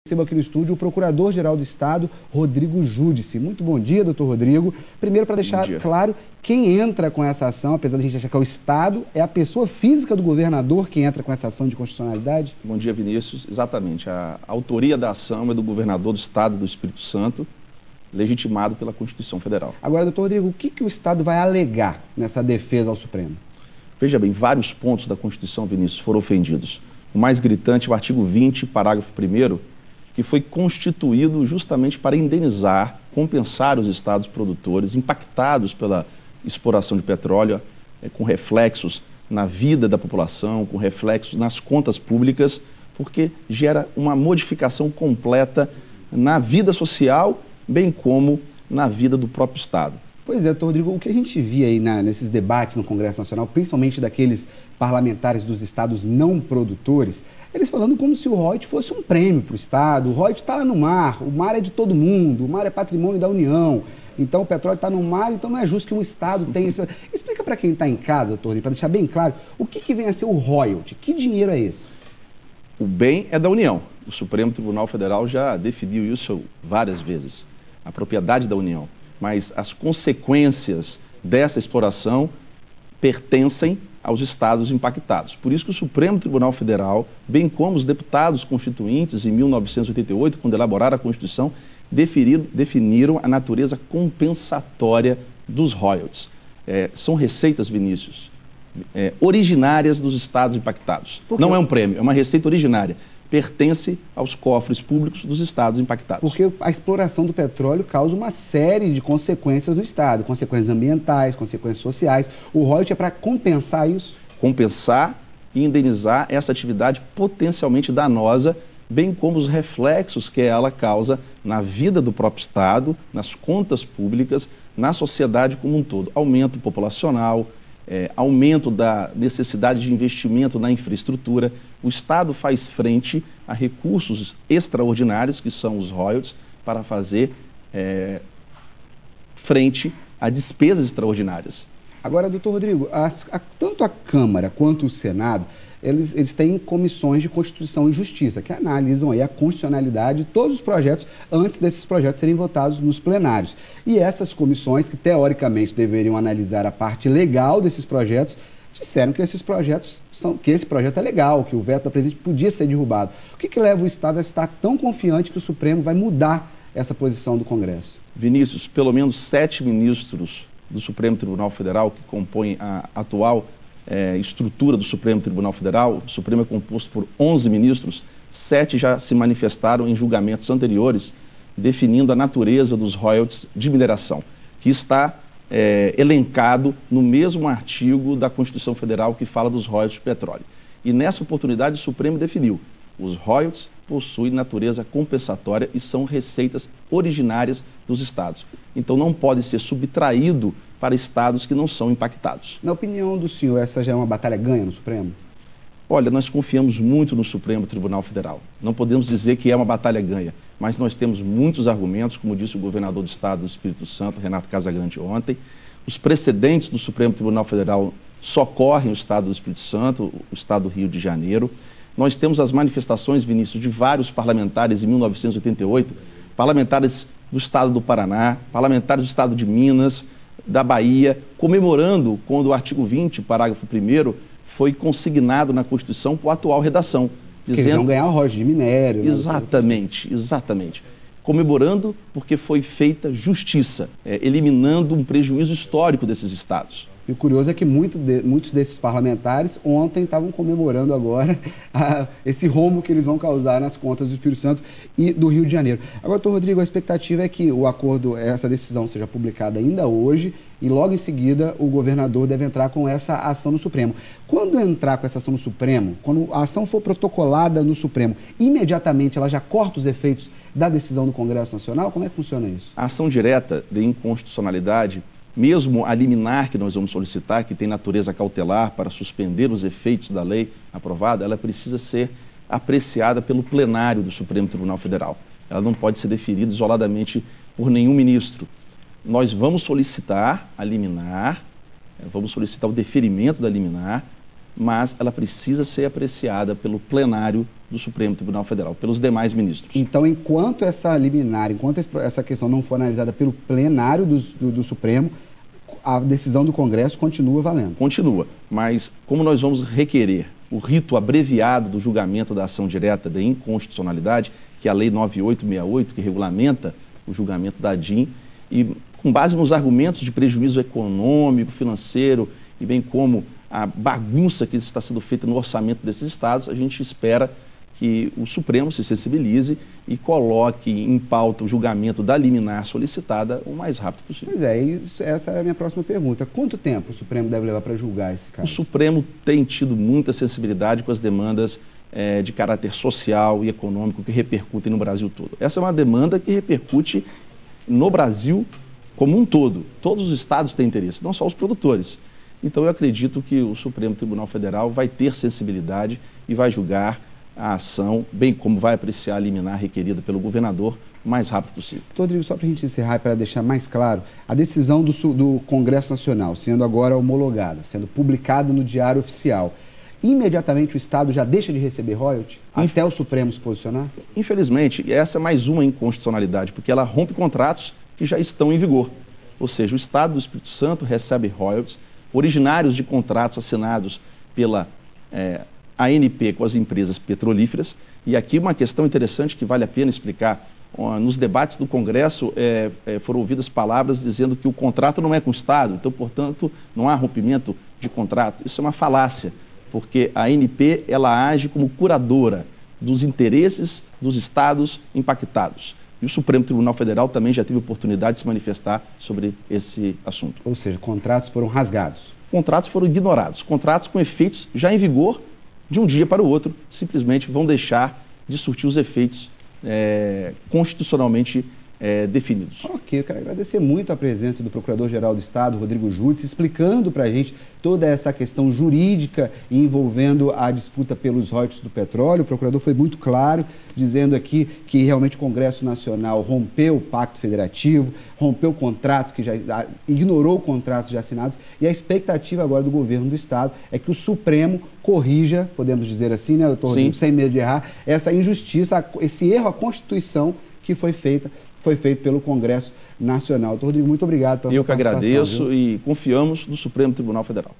Recebo aqui no estúdio o Procurador-Geral do Estado, Rodrigo Júdice. Muito bom dia, doutor Rodrigo. Primeiro, para deixar claro, quem entra com essa ação, apesar de a gente achar que é o Estado, é a pessoa física do governador que entra com essa ação de constitucionalidade? Bom dia, Vinícius. Exatamente. A autoria da ação é do governador do Estado do Espírito Santo, legitimado pela Constituição Federal. Agora, doutor Rodrigo, o que o Estado vai alegar nessa defesa ao Supremo? Veja bem, vários pontos da Constituição, Vinícius, foram ofendidos. O mais gritante é o artigo 20, parágrafo 1º, que foi constituído justamente para indenizar, compensar os estados produtores impactados pela exploração de petróleo, com reflexos na vida da população, com reflexos nas contas públicas, porque gera uma modificação completa na vida social, bem como na vida do próprio Estado. Pois é, doutor Rodrigo, o que a gente via aí nesses debates no Congresso Nacional, principalmente daqueles parlamentares dos estados não produtores, eles falando como se o royalties fosse um prêmio para o Estado. O royalties está no mar, o mar é de todo mundo, o mar é patrimônio da União. Então o petróleo está no mar, então não é justo que um Estado tenha esse... Explica para quem está em casa, doutor, para deixar bem claro, o que vem a ser o royalties? Que dinheiro é esse? O bem é da União. O Supremo Tribunal Federal já definiu isso várias vezes. A propriedade da União. Mas as consequências dessa exploração pertencem aos estados impactados. Por isso que o Supremo Tribunal Federal, bem como os deputados constituintes, em 1988, quando elaboraram a Constituição, definiram a natureza compensatória dos royalties. São receitas, Vinícius, originárias dos estados impactados. Não é um prêmio, é uma receita originária. Pertence aos cofres públicos dos estados impactados. Porque a exploração do petróleo causa uma série de consequências no Estado, consequências ambientais, consequências sociais. O royalties é para compensar isso? Compensar e indenizar essa atividade potencialmente danosa, bem como os reflexos que ela causa na vida do próprio Estado, nas contas públicas, na sociedade como um todo. Aumento populacional, aumento da necessidade de investimento na infraestrutura. O Estado faz frente a recursos extraordinários, que são os royalties, para fazer frente a despesas extraordinárias. Agora, doutor Rodrigo, tanto a Câmara quanto o Senado, eles têm comissões de Constituição e Justiça, que analisam aí a constitucionalidade de todos os projetos antes desses projetos serem votados nos plenários. E essas comissões, que teoricamente deveriam analisar a parte legal desses projetos, disseram que esse projeto é legal, que o veto da presidente podia ser derrubado. O que leva o Estado a estar tão confiante que o Supremo vai mudar essa posição do Congresso? Vinícius, pelo menos 7 ministros do Supremo Tribunal Federal, que compõem a atual estrutura do Supremo Tribunal Federal. O Supremo é composto por 11 ministros, 7 já se manifestaram em julgamentos anteriores, definindo a natureza dos royalties de mineração, que está elencado no mesmo artigo da Constituição Federal que fala dos royalties de petróleo. E nessa oportunidade o Supremo definiu: os royalties possuem natureza compensatória e são receitas originárias dos estados. Então não pode ser subtraído para estados que não são impactados. Na opinião do senhor, essa já é uma batalha ganha no Supremo? Olha, nós confiamos muito no Supremo Tribunal Federal. Não podemos dizer que é uma batalha ganha, mas nós temos muitos argumentos, como disse o governador do Estado do Espírito Santo, Renato Casagrande, ontem. Os precedentes do Supremo Tribunal Federal socorrem o Estado do Espírito Santo, o Estado do Rio de Janeiro. Nós temos as manifestações, Vinícius, de vários parlamentares em 1988, parlamentares do Estado do Paraná, parlamentares do Estado de Minas, da Bahia, comemorando quando o artigo 20, parágrafo 1º, foi consignado na Constituição por atual redação. Dizendo... Que eles vão ganhar o royalties de minério. Exatamente, exatamente. Comemorando porque foi feita justiça, eliminando um prejuízo histórico desses estados. E o curioso é que muitos desses parlamentares ontem estavam comemorando agora esse rombo que eles vão causar nas contas do Espírito Santo e do Rio de Janeiro. Agora, doutor Rodrigo, a expectativa é que o acordo, essa decisão seja publicada ainda hoje e logo em seguida o governador deve entrar com essa ação no Supremo. Quando entrar com essa ação no Supremo, quando a ação for protocolada no Supremo, imediatamente ela já corta os efeitos da decisão do Congresso Nacional? Como é que funciona isso? A ação direta de inconstitucionalidade, mesmo a liminar que nós vamos solicitar, que tem natureza cautelar para suspender os efeitos da lei aprovada, ela precisa ser apreciada pelo plenário do Supremo Tribunal Federal. Ela não pode ser deferida isoladamente por nenhum ministro. Nós vamos solicitar a liminar, vamos solicitar o deferimento da liminar, mas ela precisa ser apreciada pelo plenário do Supremo Tribunal Federal, pelos demais ministros. Então, enquanto essa liminar, enquanto essa questão não for analisada pelo plenário do Supremo, a decisão do Congresso continua valendo? Continua, mas como nós vamos requerer o rito abreviado do julgamento da ação direta de inconstitucionalidade, que é a Lei 9868, que regulamenta o julgamento da ADIM, e com base nos argumentos de prejuízo econômico, financeiro, e bem como a bagunça que está sendo feita no orçamento desses estados, a gente espera que o Supremo se sensibilize e coloque em pauta o julgamento da liminar solicitada o mais rápido possível. Pois é, essa é a minha próxima pergunta. Quanto tempo o Supremo deve levar para julgar esse caso? O Supremo tem tido muita sensibilidade com as demandas de caráter social e econômico que repercutem no Brasil todo. Essa é uma demanda que repercute no Brasil como um todo. Todos os estados têm interesse, não só os produtores. Então eu acredito que o Supremo Tribunal Federal vai ter sensibilidade e vai julgar a ação, bem como vai apreciar a liminar requerida pelo governador o mais rápido possível. Rodrigo, só para a gente encerrar, para deixar mais claro, a decisão do Congresso Nacional, sendo agora homologada, sendo publicada no Diário Oficial, imediatamente o Estado já deixa de receber royalties até o Supremo se posicionar? Infelizmente, essa é mais uma inconstitucionalidade, porque ela rompe contratos que já estão em vigor. Ou seja, o Estado do Espírito Santo recebe royalties originários de contratos assinados pela ANP com as empresas petrolíferas. E aqui uma questão interessante que vale a pena explicar. Nos debates do Congresso foram ouvidas palavras dizendo que o contrato não é com o Estado, então, portanto, não há rompimento de contrato. Isso é uma falácia, porque a ANP ela age como curadora dos interesses dos estados impactados. E o Supremo Tribunal Federal também já teve oportunidade de se manifestar sobre esse assunto. Ou seja, contratos foram rasgados? Contratos foram ignorados. Contratos com efeitos já em vigor, de um dia para o outro, simplesmente vão deixar de surtir os efeitos constitucionalmente definidos. Ok, eu quero agradecer muito a presença do Procurador-Geral do Estado, Rodrigo Jutz, explicando para a gente toda essa questão jurídica envolvendo a disputa pelos royalties do petróleo. O procurador foi muito claro, dizendo aqui que realmente o Congresso Nacional rompeu o Pacto Federativo, rompeu contratos, ignorou contratos já assinados, e a expectativa agora do governo do Estado é que o Supremo corrija, podemos dizer assim, né, doutor Rodrigo, sem medo de errar, essa injustiça, esse erro à Constituição que foi feito pelo Congresso Nacional. Doutor Rodrigo, muito obrigado pela sua participação. Eu que agradeço, viu? E confiamos no Supremo Tribunal Federal.